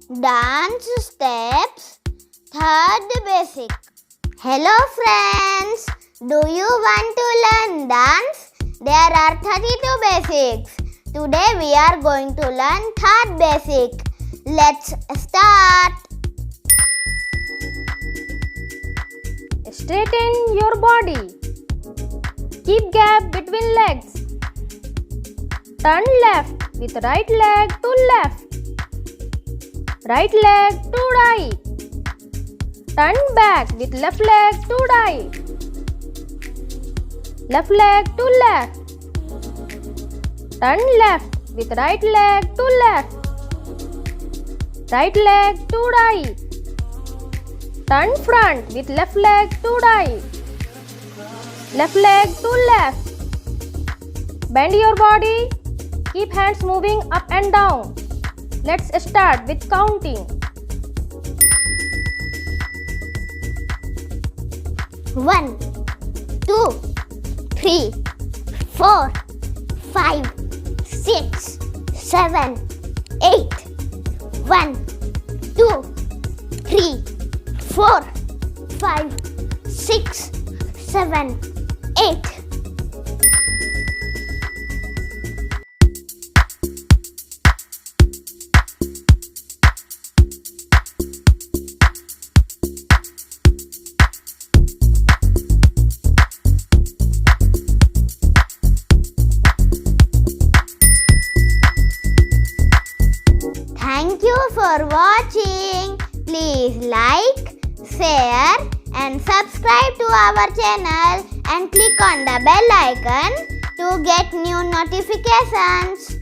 Dance steps, third basic. Hello friends, do you want to learn dance? There are 32 basics. Today we are going to learn third basic. Let's start. Straighten your body. Keep gap between legs. Turn left with right leg to left. Right leg to right. Turn back with left leg to right. Left leg to left. Turn left with right leg to left. Right leg to right. Turn front with left leg to right. Left leg to left. Bend your body. Keep hands moving up and down. Let's start with counting. 1, 2, 3, 4, 5, 6, 7, 8. 1, 2, 3, 4, 5, 6, 7, 8. Thank you for watching. Please like, share and subscribe to our channel and click on the bell icon to get new notifications.